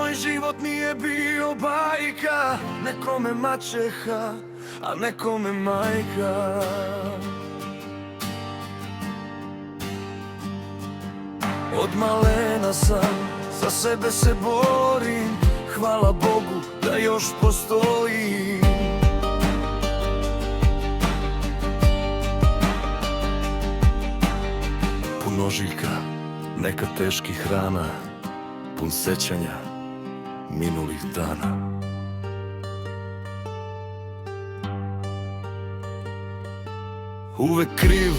Moj život nije bio bajka, nekome maćeha, a nekome majka. Od malena sam, za sebe se borim, hvala Bogu da još postojim. Pun ožiljka, neka teških rana, pun sećanja minulih dana. Uvek kriv,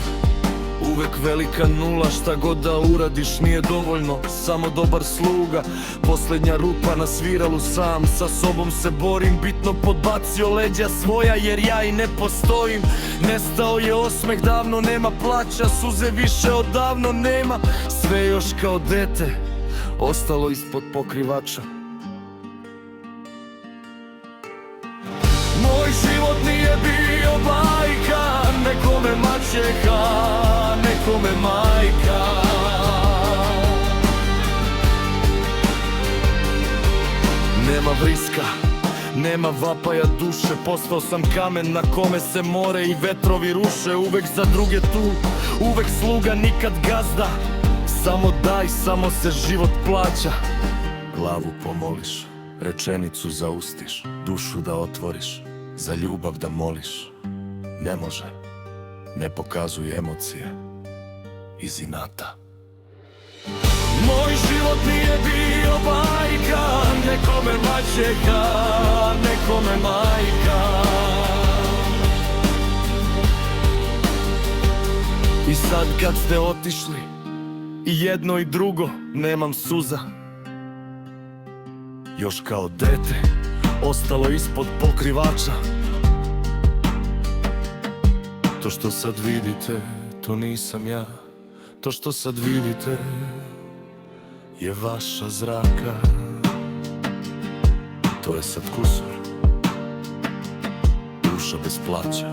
uvek velika nula, šta god da uradiš nije dovoljno, samo dobar sluga. Posljednja rupa na sviralu, sam sa sobom se borim, bitno podbacio leđa svoja jer ja i ne postojim. Nestao je osmeh, davno nema plaća, suze više odavno nema. Sve još kao dete ostalo ispod pokrivača. Moj život nije bio bajka, nekome maćeha, nekome majka. Nema vriska, nema vapaja duše, postao sam kamen na kome se more i vetrovi ruše. Uvek za druge tu, uvek sluga, nikad gazda. Samo daj, samo se život plaća. Glavu pomoliš, rečenicu zaustiš, dušu da otvoriš, za ljubav da moliš. Ne može, ne pokazuj emocije iz inata. Moj život nije bio bajka, nekome maćeha, nekome majka. I sad kad ste otišli, i jedno i drugo, nemam suza. Još kao dete, ostalo ispod pokrivača. To što sad vidite, to nisam ja. To što sad vidite, je vaša zraka. To je sad kusur, duša bez plaća.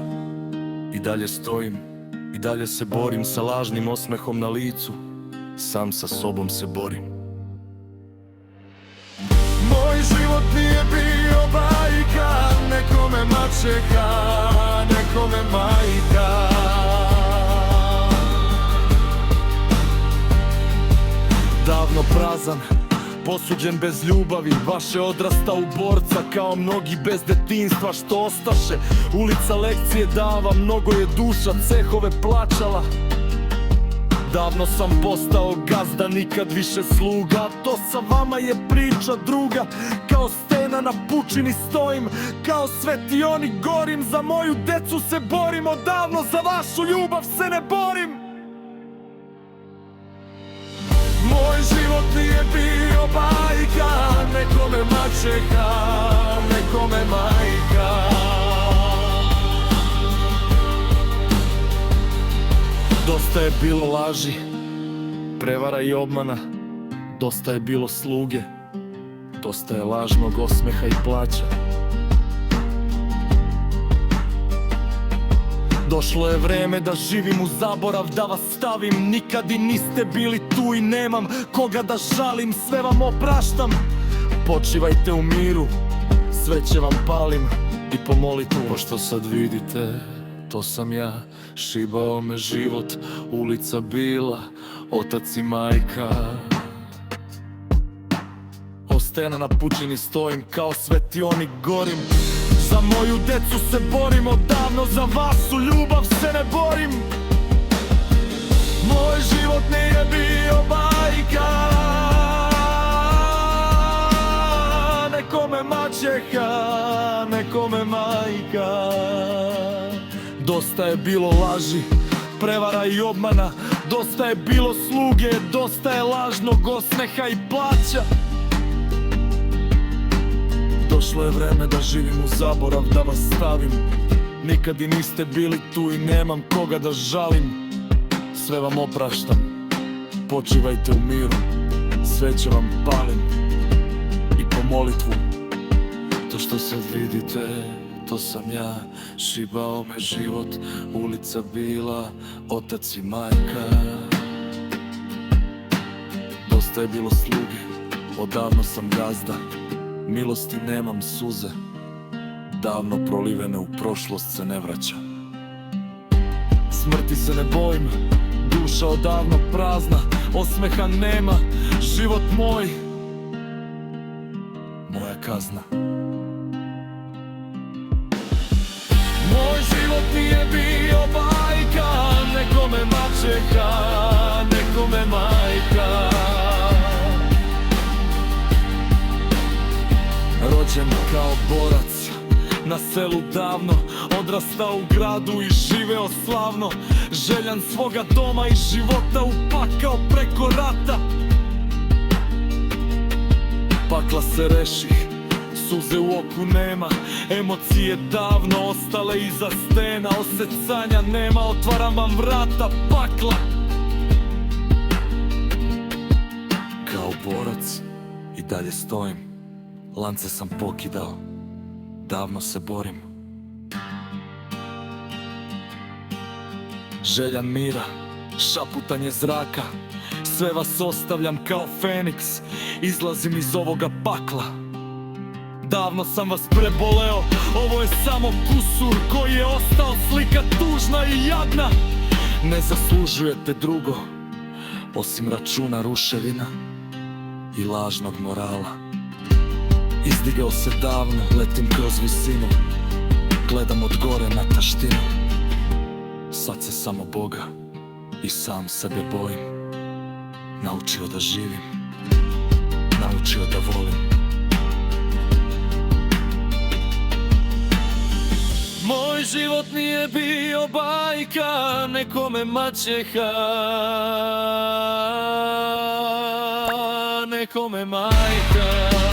I dalje stojim, i dalje se borim sa lažnim osmehom na licu. Sam sa sobom se borim. Moj život nije bio bajka, nekome maćeha, nekome majka. Davno prazan, posuđen bez ljubavi, vaše odrasta u borca kao mnogi bez detinjstva što ostaše. Ulica lekcije dava, mnogo je duša cehove plaćala. Davno sam postao gazda, nikad više sluga. To sa vama je priča druga. Kao stena na pučini stojim, kao svetionik gorim. Za moju decu se borim, odavno za vašu ljubav se ne borim. Moj život nije bio bajka, nekome maćeha, nekome majka. Dosta je bilo laži, prevara i obmana. Dosta je bilo sluge, dosta je lažnog osmeha i plaća. Došlo je vreme da živim u zaborav, da vas stavim. Nikad i niste bili tu i nemam koga da žalim. Sve vam opraštam, počivajte u miru, sveće vam palim i po molitvu. Pošto sad vidite, to sam ja, šibao me život, ulica bila, otac i majka. O stena na pučini stojim, kao svetionik gorim. Za moju decu se borim, odavno za vašu ljubav se ne borim. Moj život nije bio bajka, nekome maćeha, nekome majka. Dosta je bilo laži, prevara i obmana. Dosta je bilo sluge, dosta je lažnog osmeha i plaća. Došlo je vreme da živim u zaborav, da vas stavim. Nikad i niste bili tu i nemam koga da žalim. Sve vam opraštam, počivajte u miru, sveće vam palim i po molitvu. To što sad vidite, to sam ja, šibao me život, ulica bila, otac i majka. Dosta je bilo sluge, Odavno sam gazda, milosti nemam suze, davno prolivene u prošlost se ne vraća. Smrti se ne bojim, duša odavno prazna, osmeha nema, život moj, moja kazna. Moj život nije bio bajka, nekome maćeha, nekome majka. Rođen kao borac, na selu davno, odrastao u gradu i živeo slavno, željan svoga doma i života upakao preko rata. Pakla se reših, suze u oku nema, emocije davno ostale iza stena, osecanja nema, otvaram vam vrata pakla. Kao borac i dalje stojim, lance sam pokidao, davno se borim. Željan mira, šaputanje zraka, sve vas ostavljam kao Feniks, izlazim iz ovoga pakla. Davno sam vas preboleo, ovo je samo kusur koji je ostao, slika tužna i jadna. Ne zaslužujete drugo, osim računa ruševina i lažnog morala. Izdigao se davno, letim kroz visinu, gledam od gore na taštinu. Sad se samo Boga i sam sebe bojim. Naučio da živim, naučio da volim. Moj život nije bio bajka, nekome maćeha, nekome majka.